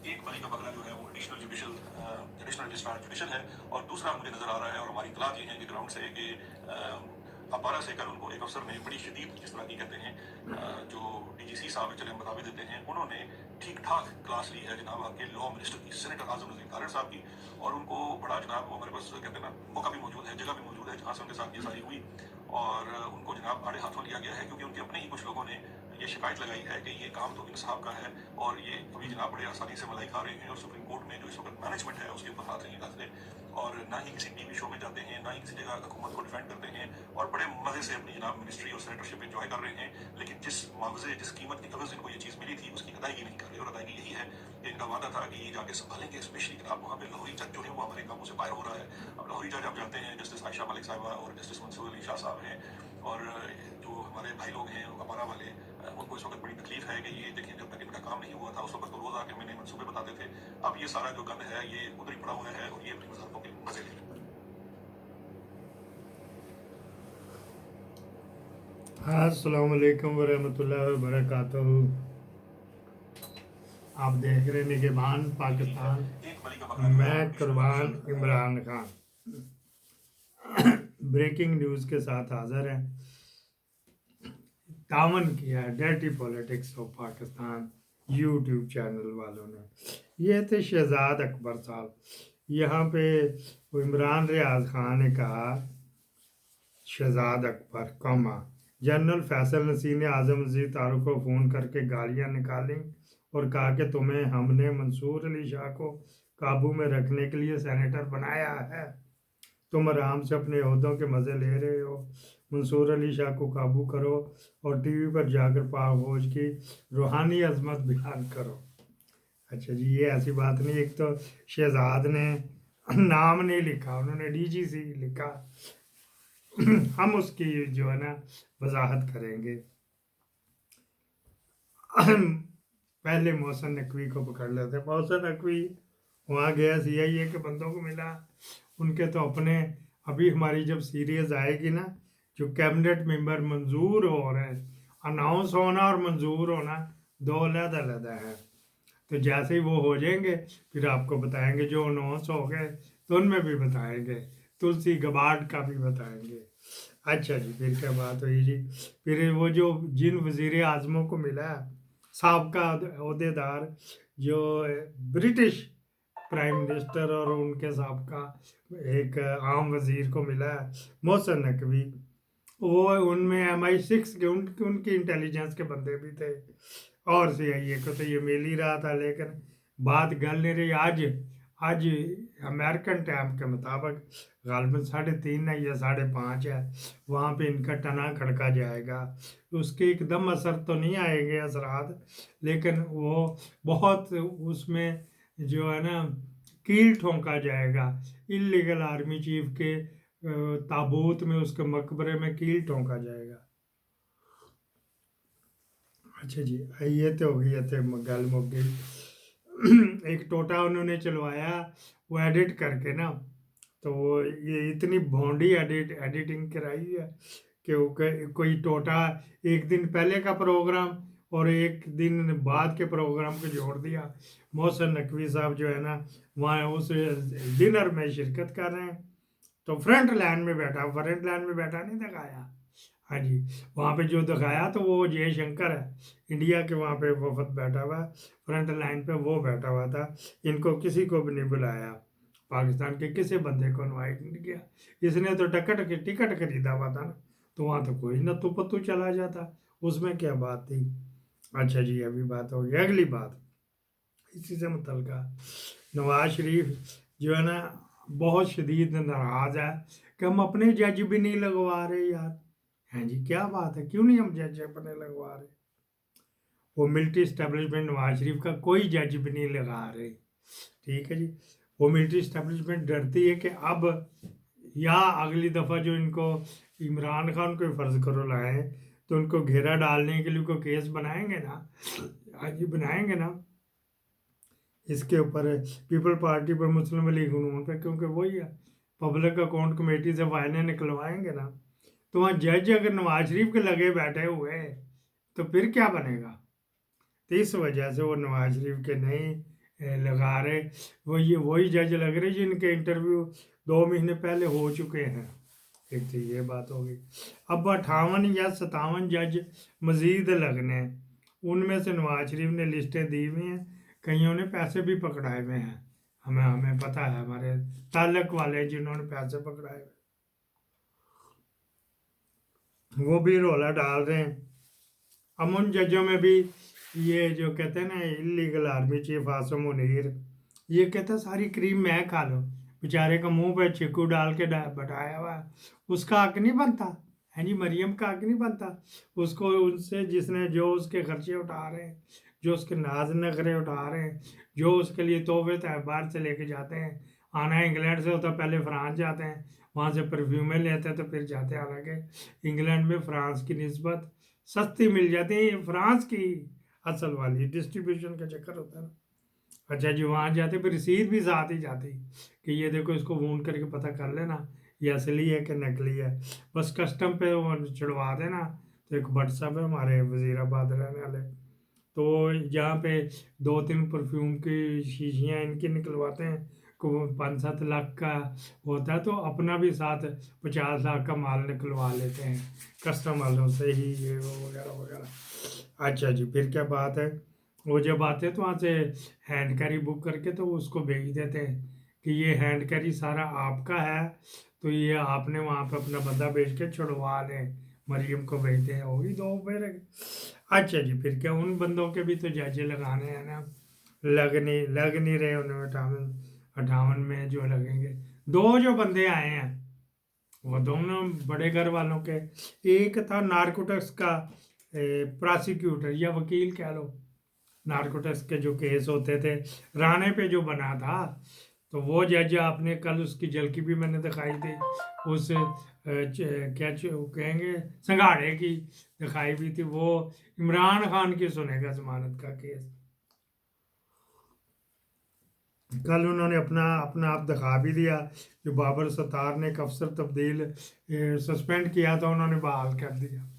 एक बली का बकरा जो है वो एडिशनल रजिस्ट्रार जुडिशल है, और दूसरा मुझे नजर आ रहा है और हमारी इतलात ये है कि ग्राउंड से कि अपारा से कल उनको एक अफसर ने बड़ी शदीद, जिस तरह की कहते हैं जो डीजीसी साहब चले बतावे देते हैं, उन्होंने ठीक ठाक क्लास ली है जनाब आपके लॉ मिनिस्टर की, सेनेटर आजम नज़ीर तारड़ साहब की, और उनको बड़ा जनाब हमारे पास कहते हैं ना मौका भी मौजूद है, जगह भी मौजूद है जहाँ से उनके साथ ये सारी हुई, और उनको जनाब आड़े हाथों लिया गया है, क्योंकि उनके अपने ही कुछ लोगों ने ये शिकायत लगाई है कि ये काम तो इंसाफ का है, और ये अभी जनाब बड़े आसानी से मलाई खा रहे हैं, और सुप्रीम कोर्ट में जो इस वक्त मैनेजमेंट है उसके ऊपर हाथ नहीं डालते, और ना ही किसी टीवी शो में जाते हैं, ना ही किसी जगह हुकूमत को डिफेंड करते हैं, और बड़े मजे से अपनी जनाब मिनिस्ट्री और सेनेटरशिप एंजॉय कर रहे हैं, लेकिन जिस मुआवजे जिस कीमत की अवज़ इनको ये चीज़ मिली थी उसकी अदायगी नहीं कर रहे, और अदायगी यही है कि इनका वादा था कि ये जाके संभालेंगे, स्पेशली जनाब वहाँ पे लाहौरी जज जो है वो हमारे काबू से बाहर हो रहा है। अब लाहौरी जज आप जानते हैं जस्टिस आयशा मलिक साहबा और जस्टिस मंसूर अली शाह साहब हैं, और जो हमारे भाई लोग हैं अपारा वाले, उनको इस वक्त बड़ी तकलीफ है कि ये देखिए जब तक इनका काम नहीं हुआ था उस वक्त तो रोज आके मैंने मनसूबे बताते थे, अब ये सारा जो गंद है ये उधर ही पड़ा हुआ है, और ये अपनी वजारतों के मजे ले रहे हैं। अस्सलाम वालेकुम वरहमतुल्लाहि वबरकातुहू। आप देख रहे हैं निगहबान पाकिस्तान, मैं कुर्बान इमरान खान ब्रेकिंग न्यूज़ के साथ हाजिर हैं। तावन किया है dirty politics of Pakistan YouTube channel वालों ने। ये थे शहजाद अकबर साहब, यहाँ पे वो इमरान रियाज खान ने कहा शहजाद अकबर कौमा जनरल फैसल नसीर ने आज़म अजीज तारड़ को फ़ोन करके गालियाँ निकाली और कहा कि तुम्हें हमने मंसूर अली शाह को काबू में रखने के लिए सेनेटर बनाया है, तुम आराम से अपने ओहदों के मज़े ले रहे हो, मंसूर अली शाह को काबू करो और टीवी पर जाकर पाक फौज की रूहानी अजमत बयान करो। अच्छा जी, ये ऐसी बात नहीं, एक तो शहजाद ने नाम नहीं लिखा, उन्होंने डीजीसी लिखा हम उसकी जो है ना वजाहत करेंगे। पहले मोहसिन नकवी को पकड़ लेते। मोहसिन नकवी वहाँ गया, सीआईए के बंदों को मिला, उनके तो अपने, अभी हमारी जब सीरीज आएगी ना, जो कैबिनेट मेंबर मंजूर हो रहे हैं, अनाउंस होना और मंजूर होना दो अलग-अलग है, तो जैसे ही वो हो जाएंगे फिर आपको बताएंगे, जो अनाउंस हो गए तो उनमें भी बताएंगे, तुलसी गबार्ड का भी बताएंगे। अच्छा जी, फिर क्या बात हुई जी, फिर वो जो जिन वजीर आजमों को मिला साबका अहदेदार जो ब्रिटिश प्राइम मिनिस्टर और उनके साबका एक आम वजीर को मिला मोहसिन नकवी, वो उनमें MI6 के उनकी इंटेलिजेंस के बंदे भी थे, और CIA को तो ये मिल ही रहा था, लेकिन बात गल नहीं रही। आज अमेरिकन टाइम के मुताबिक गालबन 3:30 है या 5:30 है, वहाँ पे इनका टना खड़का जाएगा, उसके एकदम असर तो नहीं आएंगे असरात, लेकिन वो बहुत उसमें जो है ना कील ठोंका जाएगा, इलीगल आर्मी चीफ के ताबूत में, उसके मकबरे में कील ठोंका जाएगा। अच्छा जी, ये तो हो गई थे गल मुक गई। एक टोटा उन्होंने चलवाया वो एडिट करके ना, तो वो ये इतनी भोंडी एडिटिंग कराई है कि वो कोई टोटा एक दिन पहले का प्रोग्राम और एक दिन बाद के प्रोग्राम को जोड़ दिया। मोहसिन नकवी साहब जो है ना वहाँ उस डिनर में शिरकत कर रहे हैं, तो फ्रंट लाइन में बैठा नहीं दिखाया। हाँ जी, वहाँ पे जो दिखाया तो वो जयशंकर है, इंडिया के वहाँ पे वफद बैठा हुआ, फ्रंट लाइन पे वो बैठा हुआ था, इनको किसी को भी नहीं बुलाया, पाकिस्तान के किसी बंदे को इनवाइट नहीं किया। इसने तो टिकट खरीदा हुआ था ना, तो वहाँ तो कोई न तो पत्तू चला जाता, उसमें क्या बात थी। अच्छा जी, अभी बात हो गई अगली बात, इसी से मुतल्लिका नवाज शरीफ जो है ना बहुत शदीद नाराज़ है कि हम अपने जज भी नहीं लगवा रहे यार। हाँ जी, क्या बात है, क्यों नहीं हम जज अपने लगवा रहे? वो मिलिट्री इस्टेब्लिशमेंट नवाज शरीफ का कोई जज भी नहीं लगा रहे, ठीक है जी। वो मिलिट्री इस्टेब्लिशमेंट डरती है कि अब या अगली दफ़ा जो इनको इमरान खान को फ़र्ज़ करो लाए, तो उनको घेरा डालने के लिए को केस बनाएंगे ना, आज ही बनाएंगे ना इसके ऊपर, पीपल पार्टी पर, मुस्लिम लीग नून पर, क्योंकि वही है पब्लिक अकाउंट कमेटी से फाइलें निकलवाएंगे ना, तो वहाँ जज अगर नवाज शरीफ के लगे बैठे हुए तो फिर क्या बनेगा। तो इस वजह से वो नवाज शरीफ के नहीं लगा रहे, वो ये वही जज लग रहे जिनके इंटरव्यू 2 महीने पहले हो चुके हैं। एक तो ये बात होगी। अब 58 या 57 जज मजीद लगने हैं, उनमें से नवाज शरीफ ने लिस्टें दी हुई हैं, कईयों ने पैसे भी पकड़ाए हुए हैं, हमें पता है, हमारे ताल्लुक वाले जिन्होंने पैसे पकड़ाए हुए वो भी रोला डाल रहे हैं। अब उन जजों में भी ये जो कहते हैं ना illegal army chief Asim Munir, ये कहता सारी क्रीम मैं खा लूँ, बेचारे का मुंह पे चिक्कू डाल के बटाया हुआ है, उसका हक नहीं बनता है जी, मरियम का हक नहीं बनता उसको, उनसे जिसने जो उसके खर्चे उठा रहे हैं, जो उसके नाज नखरे उठा रहे हैं, जो उसके लिए तोहफे तहबार से लेके जाते हैं, आना इंग्लैंड से होता पहले फ्रांस जाते हैं, वहाँ से परफ्यूमें लेते हैं तो फिर जाते हैं, हालांकि इंग्लैंड में फ्रांस की निस्बत सस्ती मिल जाती है, फ्रांस की असल वाली डिस्ट्रीब्यूशन का चक्कर होता है ना। अच्छा जी, वहाँ जाते फिर रसीद भी साथ ही जाती कि ये देखो इसको वून करके पता कर लेना ये असली है कि नकली है, बस कस्टम पे वो चढ़वा देना। तो एक व्हाट्सअप है हमारे वजीराबाद रहने वाले, तो यहाँ पे 2-3 परफ्यूम की शीशियाँ इनकी निकलवाते हैं, को 5-7 लाख का होता है, तो अपना भी साथ 50 लाख का माल निकलवा लेते हैं कस्टम वालों से ही, ये वो वगैरह वगैरह। अच्छा जी, फिर क्या बात है, वो जब आते हैं तो वहाँ से हैंड कैरी बुक करके तो उसको भेज देते हैं कि ये हैंड कैरी सारा आपका है, तो ये आपने वहाँ पे अपना बंदा भेज के छुड़वा लें, मरियम को भेजते हैं, होगी 2 रुपये। अच्छा जी, फिर क्या उन बंदों के भी तो जायजे लगाने हैं ना, लग नहीं रहे उन्हें 58 में जो लगेंगे। 2 जो बंदे आए हैं वो दोनों बड़े घर वालों के, एक था नारकोटिक्स का प्रोसिक्यूटर या वकील कह लो, नारकोटिक्स के जो केस होते थे राणे पे जो बना था, तो वो जज आपने कल उसकी झलकी भी मैंने दिखाई थी, उस कहेंगे संघाड़े की दिखाई भी थी, वो इमरान खान की सुनेगा जमानत का केस, कल उन्होंने अपना अपना आप दिखा भी दिया, जो बाबर सत्तार ने एक अफसर तब्दील सस्पेंड किया था उन्होंने बहाल कर दिया।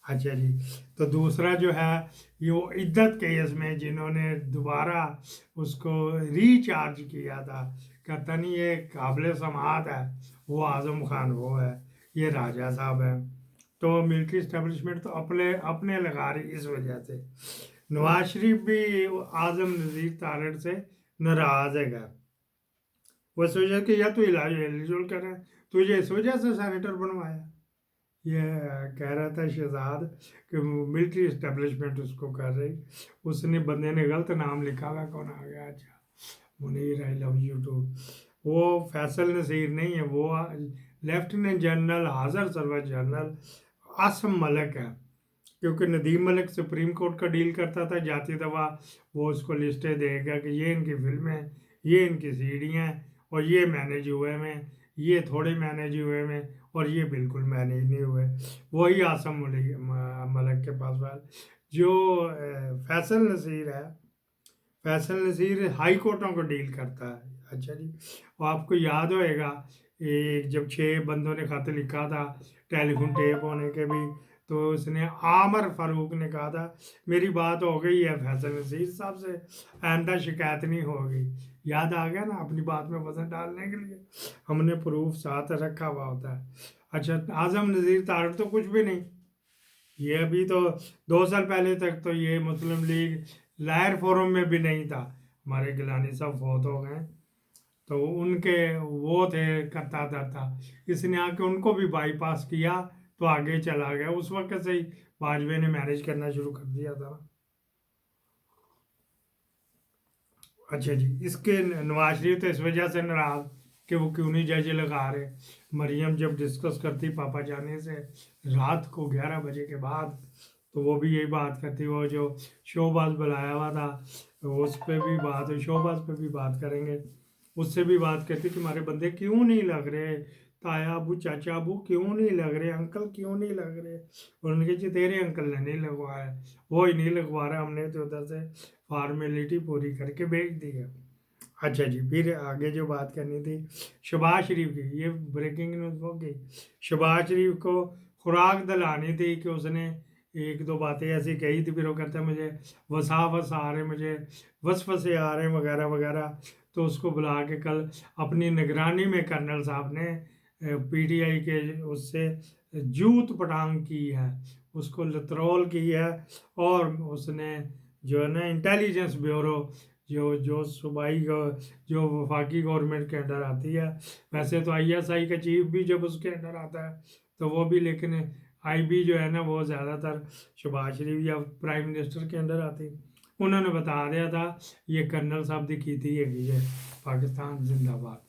अच्छा जी, तो दूसरा जो है ये वो इद्दत केस में जिन्होंने दोबारा उसको रिचार्ज किया था, कहता नहीं ये काबिल समात है, वो आज़म खान वो है, ये राजा साहब है, तो मिलिट्री इस्टेब्लिशमेंट तो अपने अपने लगा रही इस वजह से। नवाज शरीफ भी आज़म नज़ीर तारड़ से नाराज है, वो सोचा कि या तो इलाज एलिजिबल कर रहा है, तुझे इस वजह से सेनेटर बनवाया, ये कह रहा था शहजाद कि मिलिट्री इस्टेब्लिशमेंट उसको कर रही, उसने बंदे ने गलत नाम लिखा हुआ, कौन आ गया, अच्छा Munir I love you too, वो फैसल नसीर नहीं है, वो लेफ्टिनेंट जनरल हाजर सर्वर जनरल आसम मलिक है, क्योंकि नदीम मलिक सुप्रीम कोर्ट का डील करता था, जाती दवा वो उसको लिस्टें देगा कि ये इनकी फिल्में, ये इनकी सीढ़ियाँ, और ये मैनेज हुए में, ये थोड़े मैनेज हुए में, और ये बिल्कुल मैनेज नहीं हुए, वही आसम मलिक के पास वाल जो फैसल नसीर है, फैसल नसीर हाई कोर्टों को डील करता है। अच्छा जी, और आपको याद होएगा एक जब 6 बंदों ने खत लिखा था टेलीफोन टेप होने के भी, तो उसने आमर फारूक ने कहा था मेरी बात हो गई है फैसल नसीर साहब से, आइंदा शिकायत नहीं होगी, याद आ गया ना, अपनी बात में वजन डालने के लिए हमने प्रूफ साथ रखा हुआ होता है। अच्छा, आज़म नज़ीर तारड़ तो कुछ भी नहीं, ये अभी तो 2 साल पहले तक तो ये मुस्लिम लीग लायर फोरम में भी नहीं था, हमारे गिलानी साहब फौत हो गए, तो उनके वो थे करता धरता, इसने आके उनको भी बाईपास किया तो आगे चला गया, उस वक्त से ही वाजपेयी ने मैनेज करना शुरू कर दिया था। अच्छा जी, इसके नवाज शरीफ तो इस वजह से नाराज कि वो क्यों नहीं जज लगा रहे, मरियम जब डिस्कस करती पापा जाने से रात को 11 बजे के बाद, तो वो भी यही बात करती, वो जो शोबाज बुलाया हुआ था उस पर भी बात, शोबाज पे भी बात करेंगे, उससे भी बात करती कि हमारे बंदे क्यों नहीं लग रहे, ताया अबू चाचा अबू क्यों नहीं लग रहे, अंकल क्यों नहीं लग रहे, और उनके जी तेरे अंकल ने नहीं लगवाया, वो ही नहीं लगवा रहा, हमने तो उधर से फॉर्मेलिटी पूरी करके भेज दी है। अच्छा जी, फिर आगे जो बात करनी थी शहबाज शरीफ की, ये ब्रेकिंग न्यूज़ होगी, शहबाज शरीफ को खुराक दिलानी थी कि उसने एक दो बातें ऐसी कही थी, फिर वो कहता है मुझे वसावस आ रहे, मुझे वसवसे आ रहे हैं वगैरह वगैरह। तो उसको बुला के कल अपनी निगरानी में कर्नल साहब ने पीटीआई के उससे जूत पटांग की है, उसको लतरौल की है। और उसने जो है ना इंटेलिजेंस ब्यूरो जो सूबाई जो वफाकी गवर्नमेंट के अंडर आती है, वैसे तो आईएसआई का चीफ भी जब उसके अंडर आता है तो वो भी, लेकिन आईबी जो है ना वो ज़्यादातर शहबाज शरीफ या प्राइम मिनिस्टर के अंडर आती। उन्होंने बता दिया था ये कर्नल साहब की ਕੀਤੀ ਹੈਗੀ है, पाकिस्तान जिंदाबाद।